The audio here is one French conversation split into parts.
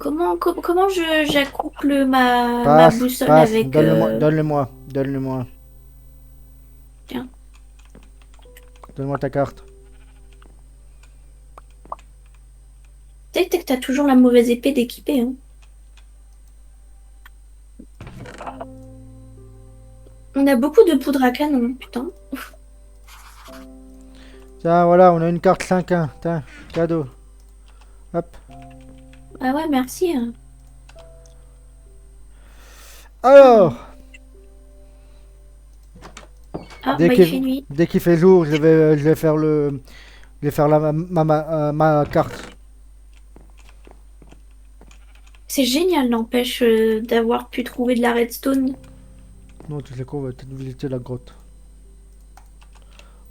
Comment j'accouple ma Passe, boussole passe, avec... donne-le-moi, donne-le-moi, donne-le-moi. Tiens. Donne-moi ta carte. Tu sais que t'as toujours la mauvaise épée d'équipée, hein. On a beaucoup de poudre à canon, putain. Tiens, voilà, on a une carte 5-1. Tiens, cadeau. Hop. Ah ouais, merci, hein. Alors, Ah, ah, dès bah il qu'il fait nuit. dès qu'il fait jour, je vais faire je vais faire ma carte. C'est génial, n'empêche, d'avoir pu trouver de la redstone. Non, tu sais quoi, on va peut-être visiter la grotte.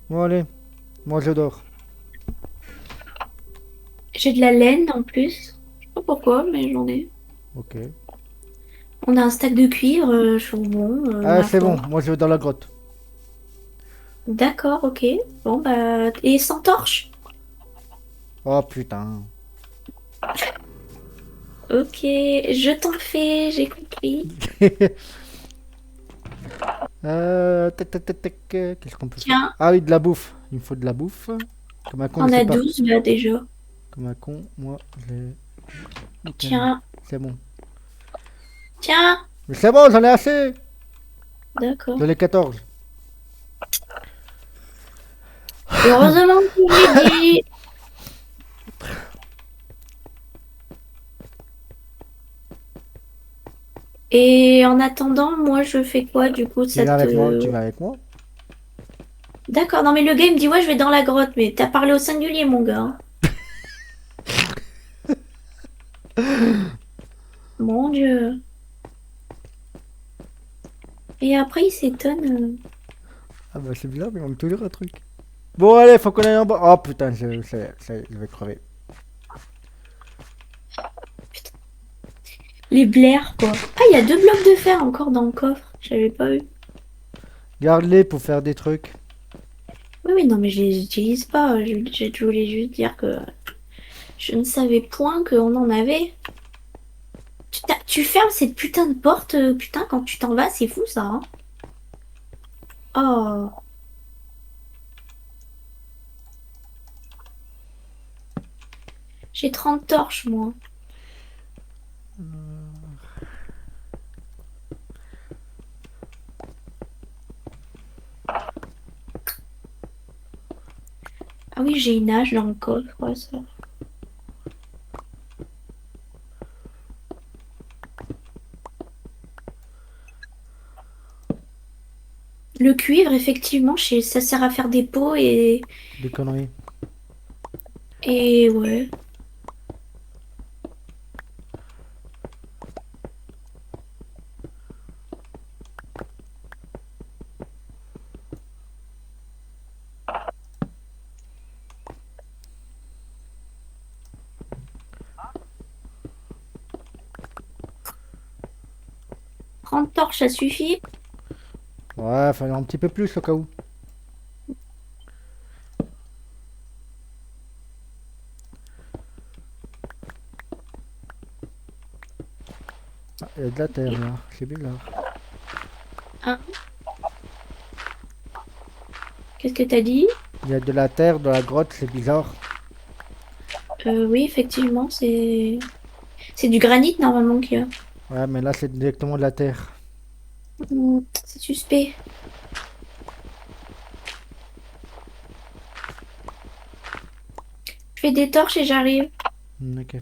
Bon, allez, moi je dors. J'ai de la laine en plus. Je sais pas pourquoi, mais j'en ai. Ok. On a un stack de cuivre, bon, Ah, ma c'est bon, foi. moi je vais dans la grotte. D'accord, ok. Bon, bah... Et sans torche? Oh putain. Ok, je t'en fais, j'ai compris. Tac, tac, tac, tac, qu'est-ce qu'on peut faire? Tiens, Ah oui, de la bouffe. Il me faut de la bouffe. Comme un con, je on sais a pas. 12 là déjà. Comme un con, moi, j'ai... Nickel. Tiens, C'est bon. tiens. Mais c'est bon, j'en ai assez. D'accord. J'en ai 14. Heureusement que je l'ai dit. Et en attendant, moi, je fais quoi du coup, Tu ça viens avec moi, te... tu viens avec moi. D'accord, non mais le gars il me dit, ouais, je vais dans la grotte, mais t'as parlé au singulier, mon gars, hein. Mon Dieu. Et après, il s'étonne. Ah bah c'est bizarre, mais il manque toujours un truc. Bon, allez, faut qu'on aille en bas. Oh putain, je vais crever. Putain, les blairs, quoi. Ah, il y a 2 blocs de fer encore dans le coffre. J'avais pas eu. Garde-les pour faire des trucs. Oui, oui, non, mais je les utilise pas. Je voulais juste dire que je ne savais point qu'on en avait. Tu fermes cette putain de porte, putain, quand tu t'en vas, c'est fou ça, hein. Oh, j'ai 30 torches, moi. Ah oui, j'ai une hache dans le coffre, ouais, ça. Le cuivre, effectivement, ça sert à faire des pots Des conneries. et ouais. Trente torches, ça suffit. Ouais, fallait un petit peu plus au cas où. Ah, il y a de la terre là, c'est bizarre. Hein, qu'est-ce que t'as dit? Il y a de la terre dans la grotte, c'est bizarre. Oui, effectivement, c'est du granit normalement qu'il y a. Ouais, mais là c'est directement de la terre. C'est suspect. Je fais des torches et j'arrive. Ok.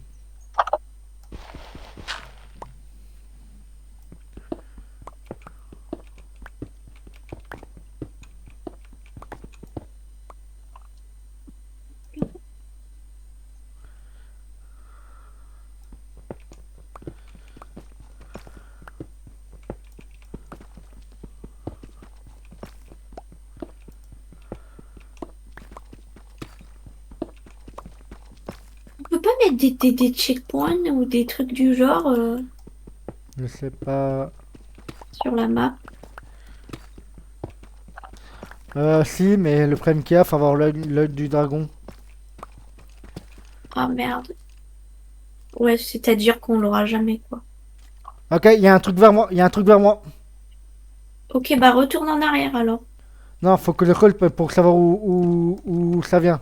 On peut pas mettre des checkpoints ou des trucs du genre Je sais pas. sur la map. Si, mais le problème qu'il y a, faut avoir l'œil du dragon. Ah merde. Ouais, c'est-à-dire qu'on l'aura jamais, quoi. Ok, il y a un truc vers moi, il y a un truc vers moi. Ok, bah retourne en arrière alors. Non, faut que je creuse pour savoir où ça vient.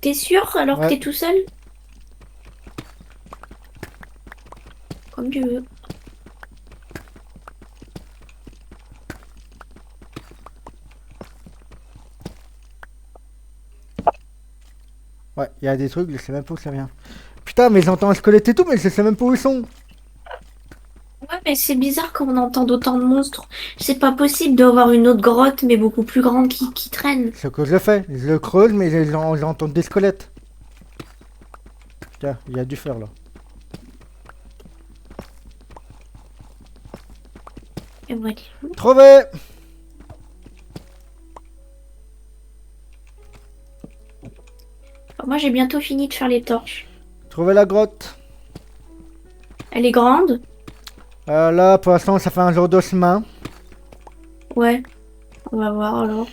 T'es sûr alors que Ouais. t'es tout seul? Comme tu veux. Ouais, il y a des trucs, je sais même pas où ça vient. Putain, mais j'entends un squelette et tout, mais je sais même pas où ils sont. Ouais, mais c'est bizarre quand on entend d'autant de monstres. C'est pas possible d'avoir une autre grotte, mais beaucoup plus grande qui traîne. Ce que je fais, je le creuse, mais j'entends des squelettes. Tiens, il y a du fer là. Et voilà. Trouvé! Moi, j'ai bientôt fini de faire les torches. Trouvé la grotte. Elle est grande? Là, pour l'instant, ça fait un genre d'ossemin. Ouais, on va voir alors.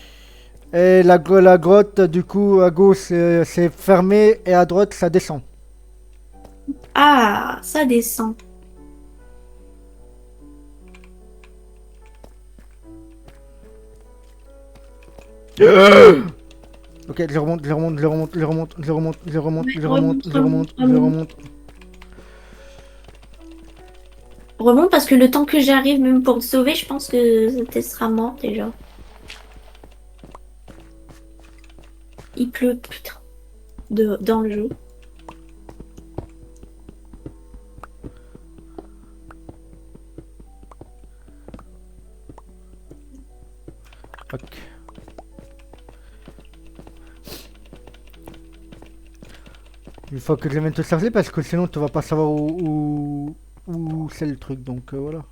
Et la grotte, du coup, à gauche, c'est fermé et à droite, ça descend. Ah, ça descend. Ok, je remonte, je remonte, je remonte, je remonte, je remonte, je remonte, Ouais, je remonte, remonte, je remonte, remonte, je remonte. remonte. Remonte parce que le temps que j'arrive même pour te sauver, je pense que tu seras mort déjà. Il pleut, putain, dans le jeu. Ok. Il faut que je vienne te charger parce que sinon tu vas pas savoir où c'est le truc, donc voilà.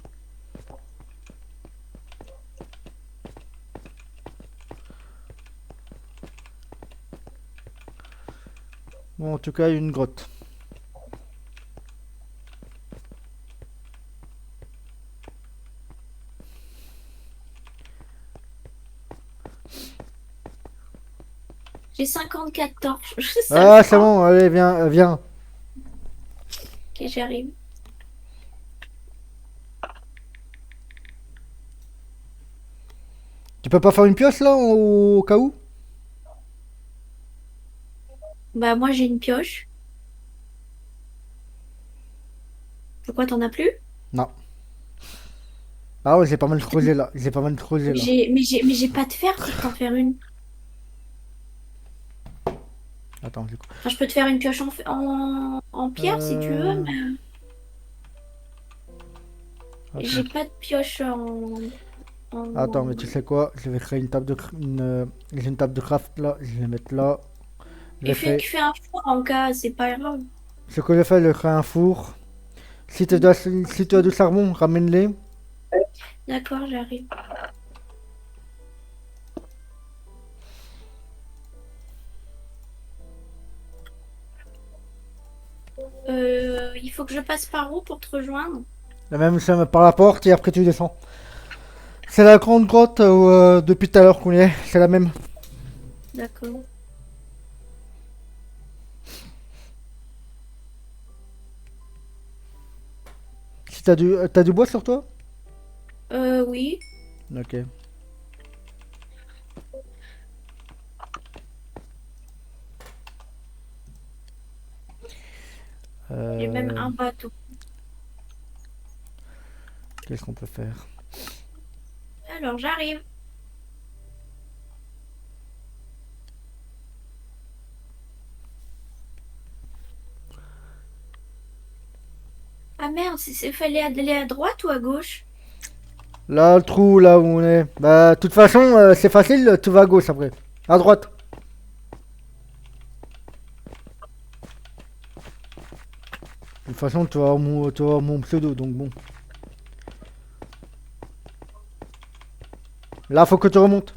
Bon, en tout cas, il y a une grotte. J'ai 54 torches, ça le Ah, c'est fera. bon, allez, viens, viens. Ok, j'arrive. Tu peux pas faire une pioche là, au cas où? Bah moi j'ai une pioche. Pourquoi t'en as plus? Non. Ah ouais, j'ai pas mal creusé là. J'ai pas mal creusé là. Mais j'ai pas de fer pour t'en faire une. Attends, du coup. Enfin, je peux te faire une pioche en pierre si tu veux, Euh... mais Attends. j'ai pas de pioche Attends, mais tu en... sais quoi? Je vais créer une table de... J'ai une table de craft là. Je vais mettre là. Je Et fais... fais un four en cas, c'est pas grave. Ce que je fais, je crée un four. Si tu as du charbon, ramène-les. D'accord, j'arrive. Il faut que je passe par où pour te rejoindre? La même chose par la porte et après tu descends. C'est la grande grotte où, depuis tout à l'heure qu'on y est. C'est la même. D'accord. Si t'as du bois sur toi? Oui. Ok. J'ai même Euh, un bateau. Qu'est-ce qu'on peut faire? Alors, j'arrive. Ah merde, fallait aller à droite ou à gauche? Là, le trou, là où on est. Bah, de toute façon, c'est facile, tu vas à gauche après. À droite. De toute façon, tu vas avoir mon pseudo, donc bon. Là, faut que tu remontes.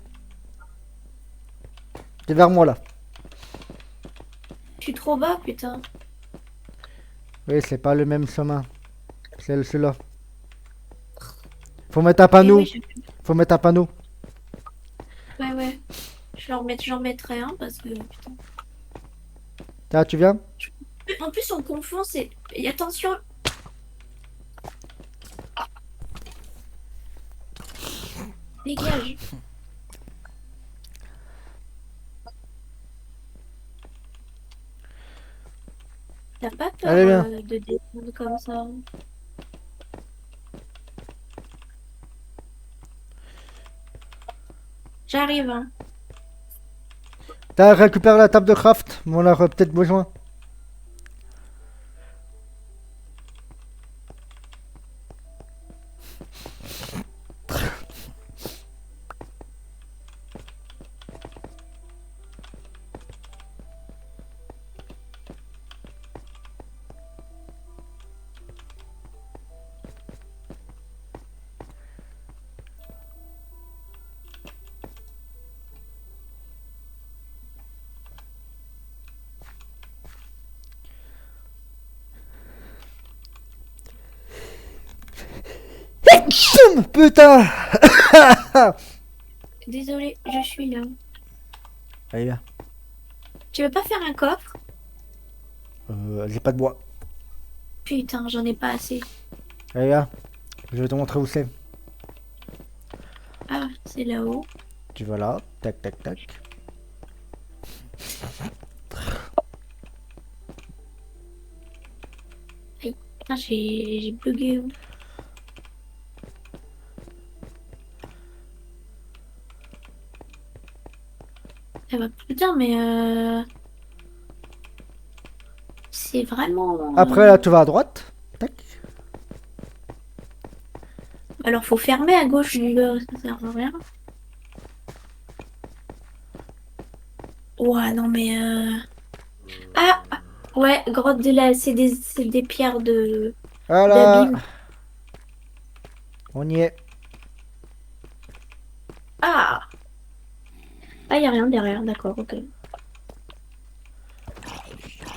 T'es vers moi, là. Je suis trop bas, putain. Oui, c'est pas le même chemin. C'est celui-là. Faut mettre un Et oui, panneau. Faut mettre un panneau. ouais, ouais. J'en mettrai un parce que, putain. Là, tu viens? En plus, on confond, c'est... Et attention, dégage. T'as pas peur Allez, bien. de descendre comme ça? J'arrive, hein. T'as récupéré la table de craft. On en a peut-être besoin. Putain. Désolée, je suis là. Allez, bien. Tu veux pas faire un coffre? J'ai pas de bois. Putain, j'en ai pas assez. Allez, bien. Je vais te montrer où c'est. Ah, c'est là-haut. Tu vas là. Tac, tac, tac. Aïe, putain, j'ai bugué. Eh ben, putain, mais c'est vraiment. Après, là, tu vas à droite. Tac. Alors, faut fermer à gauche, ça sert à rien. Ouah, non, mais. Ah! Ouais, grotte de la. C'est des pierres de Voilà. d'abîme. On y est. Ah! Ah, y a rien derrière, d'accord, ok.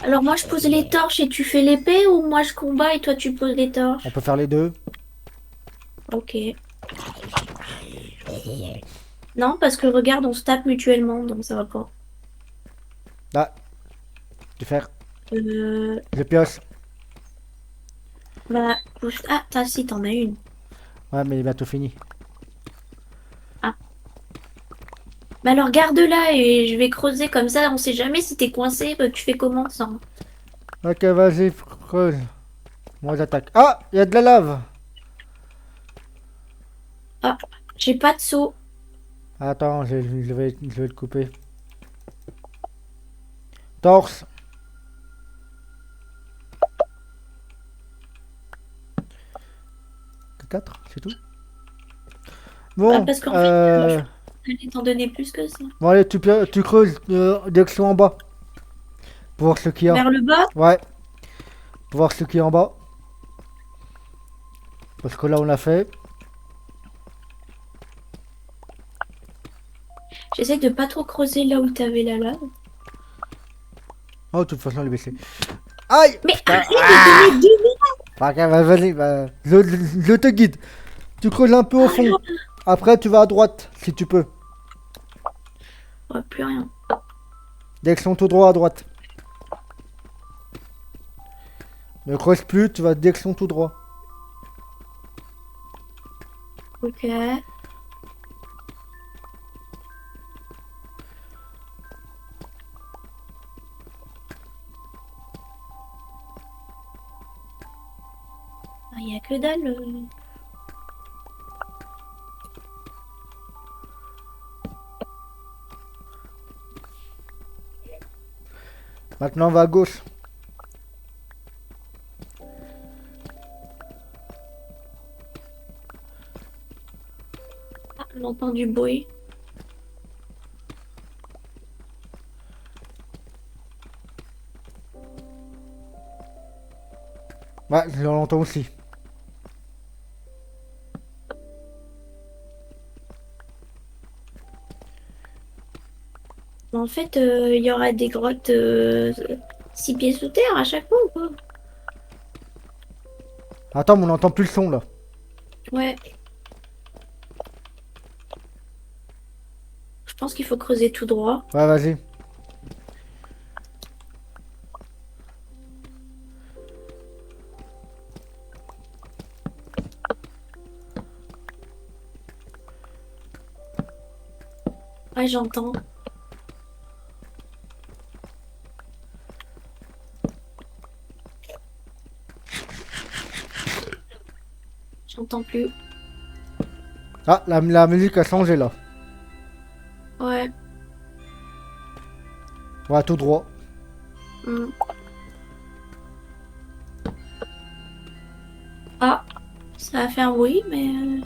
Alors, moi, je pose les torches et tu fais l'épée, ou moi, je combat et toi, tu poses les On torches? peut faire les deux. Ok. Non, parce que regarde, on se tape mutuellement, donc ça va pas. Là. Tu fais. Euh. Je pioche. Bah, ah, si, t'en as une. Ouais, mais il est bientôt fini. Ah. Bah alors garde-la et je vais creuser comme ça, on sait jamais si t'es coincé, bah, tu fais comment ça? Ok, vas-y, creuse. Moi, j'attaque. Ah, il y a de la lave. Ah, j'ai pas de seau. Attends, je vais le couper. Torse. 4, c'est tout. Bah Bon, parce qu'en fait, j'allais t'en donner plus que ça. bon allez, tu creuses direction en bas. Pour voir ce qu'il y a. Vers le bas? Ouais, pour voir ce qu'il y a en bas. Parce que là, on l'a fait. J'essaie de pas trop creuser là où t'avais la lave. Oh, de toute façon, elle est baissée. Aïe, Mais putain. arrête de donner deux Ok, vas-y, je te guide. Tu creuses un peu au fond. alors. Après, tu vas à droite, si tu peux. Oh, plus rien. Direction tout droit à droite. Ne creuse plus, tu vas direction tout droit. Ok. Il y a que dalle. Maintenant, on va à gauche. Ah, j'entends du bruit. Ouais, je l'entends aussi. En fait, il y aura des grottes 6 pieds sous terre à chaque fois ou quoi? Attends, mais on n'entend plus le son là. Ouais, je pense qu'il faut creuser tout droit. Ouais, vas-y. Ouais, j'entends. J'entends plus. Ah, la musique a changé là. Ouais. Ouais, tout droit. Hmm. Ah, ça a fait un bruit, mais...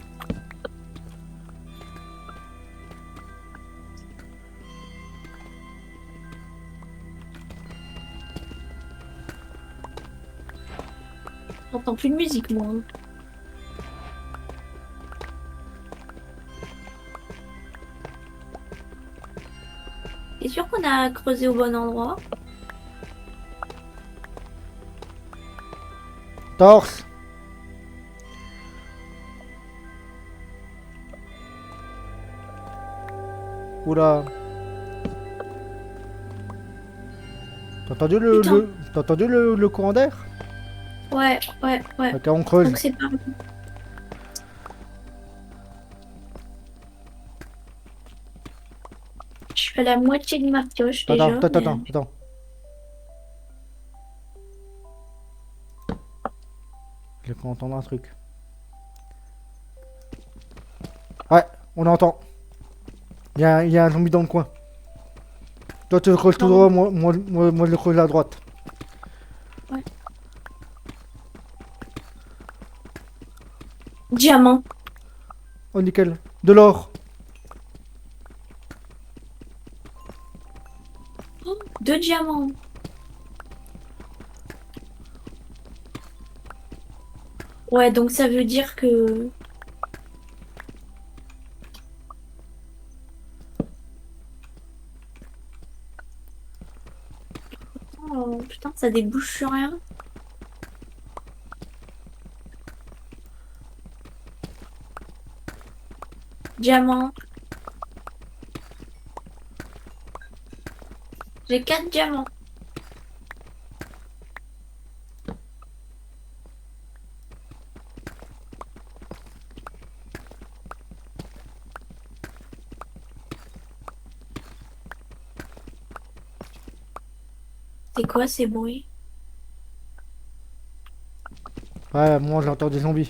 j'entends plus de musique, moi. T'es sûr qu'on a creusé au bon endroit? Torse. Oula. Putain. T'as entendu le courant d'air? Ouais, ouais, ouais. Ok, on creuse. Donc c'est pas... Je suis à la moitié de ma pioche Attends, déjà, attends, mais... attends, attends. J'ai cru entendre un truc. Ouais, on entend. Il y a un zombie dans le coin. Toi, tu le creuses tout Non, droit, moi, je le creuse à droite. ouais. Diamant. Oh, nickel. De l'or. Oh, deux diamants. Ouais, donc ça veut dire que... Oh, putain, ça débouche sur rien. Diamant. J'ai quatre diamants. C'est quoi ces bruits? Ouais, moi, j'entends des zombies.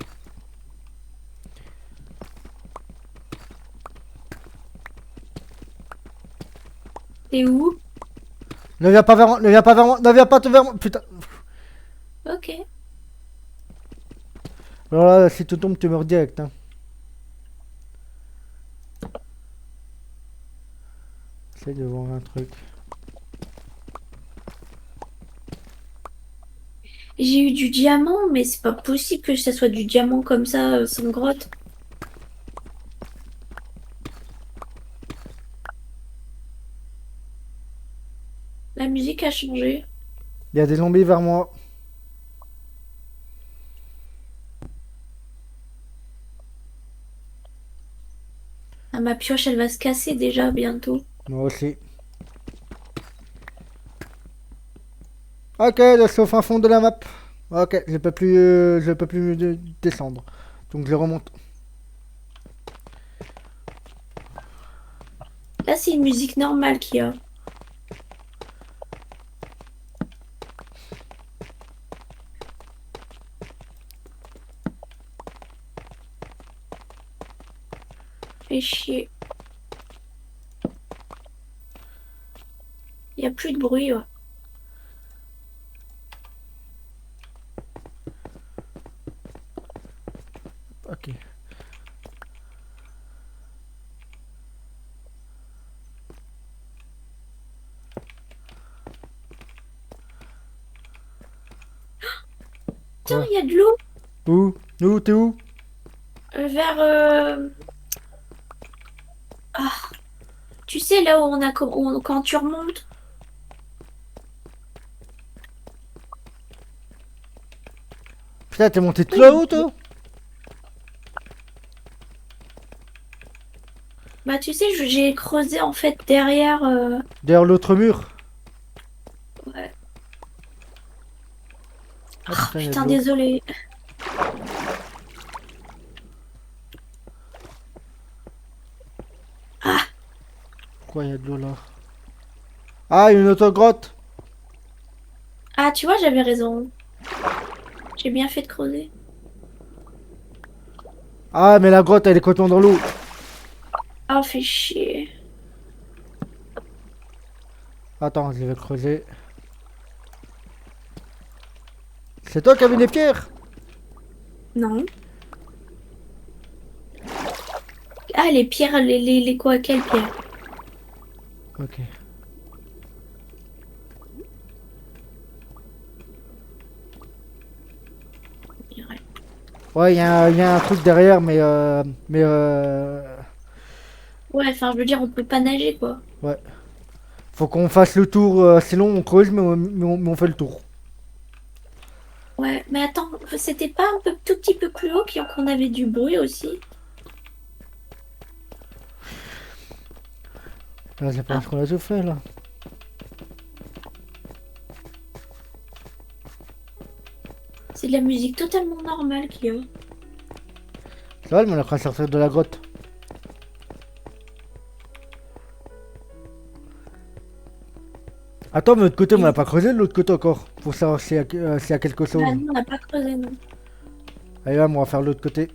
T'es où? Ne viens pas vers moi, ne viens pas vers moi, ne viens pas vers moi. Putain. Ok. Alors là, si tu tombes, tu meurs direct. Hein. J'essaie de voir un truc. J'ai eu du diamant, mais c'est pas possible que ça soit du diamant comme ça, sans grotte. La musique a changé. Il y a des zombies vers moi. Ah, ma pioche, elle va se casser déjà bientôt. Moi aussi. Ok, je suis au fin fond de la map. Ok, je peux plus descendre. Donc je remonte. Là, c'est une musique normale qu'il y a. Fait chier. Il y a plus de bruit, ouais. Ok. Putain, Quoi? il y a de l'eau Où? Où? T'es où? vers... Ah, tu sais, là où on a... quand tu remontes. Putain, t'es monté tout Oui, là-haut, toi? bah, tu sais, j'ai creusé, en fait, derrière... Derrière l'autre mur. Ouais. Ah Ah, putain, il y a de putain, l'eau. désolé. Ah, Quoi, il y a de l'eau là? Ah, une autre grotte. Ah, tu vois, j'avais raison. J'ai bien fait de creuser. Ah, mais la grotte, elle est complètement dans l'eau. Ah, fait chier. Attends, je vais creuser. C'est toi qui avais les pierres? Non. Ah, les pierres, les quoi? Quelles pierres? Ok. Ouais, il y a un truc derrière, Ouais, enfin, je veux dire, on peut pas nager, quoi. ouais. Faut qu'on fasse le tour, sinon on creuse, mais on fait le tour. Ouais, mais attends, c'était pas un peu tout petit peu plus haut qu'on avait du bruit aussi? Là, c'est pas Ah, ce qu'on a tout fait, là. c'est de la musique totalement normale qu'il y a. C'est vrai, mais on est en train de sortir de la grotte. Attends, mais de l'autre côté, on Et n'a pas creusé de l'autre côté encore. Pour savoir s'il y a quelque bah chose. non, on n'a pas creusé, non. Allez, là, on va faire l'autre côté.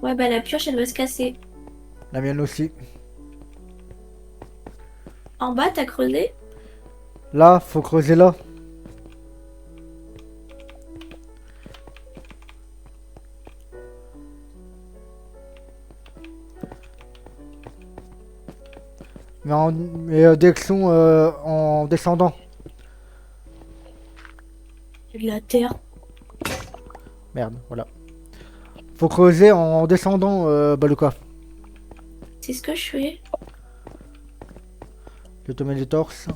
Ouais, bah la pioche, elle va se casser. La mienne aussi. En bas, t'as creusé? Là, faut creuser là. Mais direction en descendant. C'est de la terre. Merde, voilà. Faut creuser en descendant, Baluka. C'est ce que je fais. Je te mets les torses.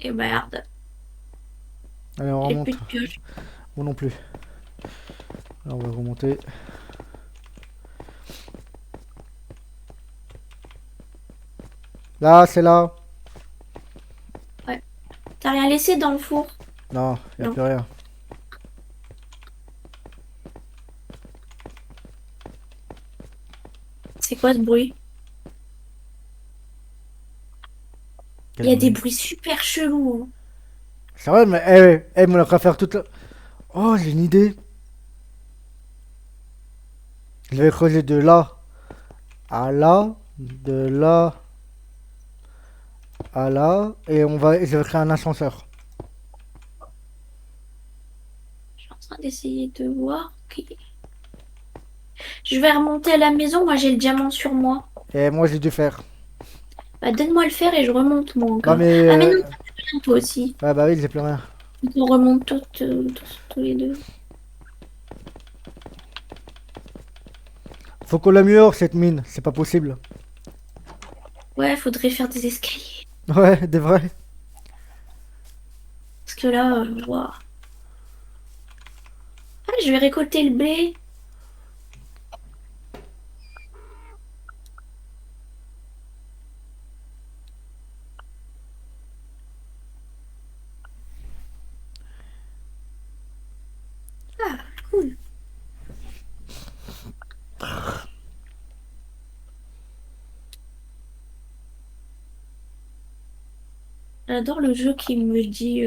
Et merde, Allez, on j'ai plus remonte. de pioche. Moi non plus. Là, on va remonter. Là, c'est là. Ouais. T'as rien laissé dans le four? Non, y a Non. plus rien. C'est quoi ce bruit? Il Quel y a des bruit. bruits super chelous, hein. C'est vrai, mais on a qu'à faire toute la... Oh, j'ai une idée. Je vais creuser de là à là, de là à là, et je vais créer un ascenseur. Je suis en train d'essayer de voir. Ok. Je vais remonter à la maison. Moi, j'ai le diamant sur moi. Et moi, j'ai dû faire. Bah, donne-moi le fer et je remonte, moi, Ouais, encore. mais... Ah, mais non, t'as plus rien, toi aussi. ouais, bah oui, j'ai plus rien. Donc, on remonte tous les deux. Faut qu'on l'améliore, cette mine. C'est pas possible. Ouais, faudrait faire des escaliers. Ouais, des vrais. Parce que là, ouah. Ah, je vais récolter le blé. Ah, cool. J'adore le jeu qui me dit...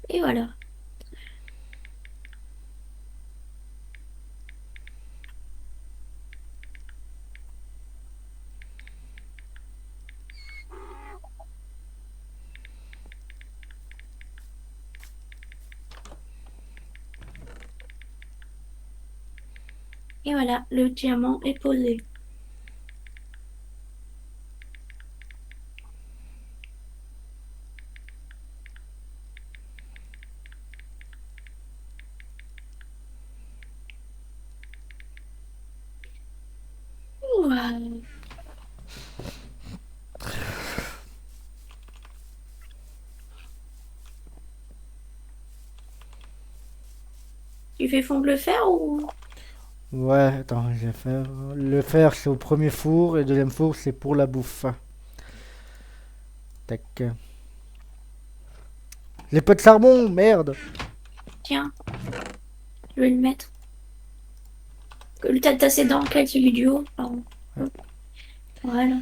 Et voilà. Et voilà, le diamant est posé. Tu fais fondre le fer ou... Ouais, attends, je vais faire. Le fer, c'est au premier four et le deuxième four, c'est pour la bouffe. Tac. Les pots de charbon, merde! Tiens, je vais le mettre. T'as c'est dans quel celui du haut? Pardon. Voilà.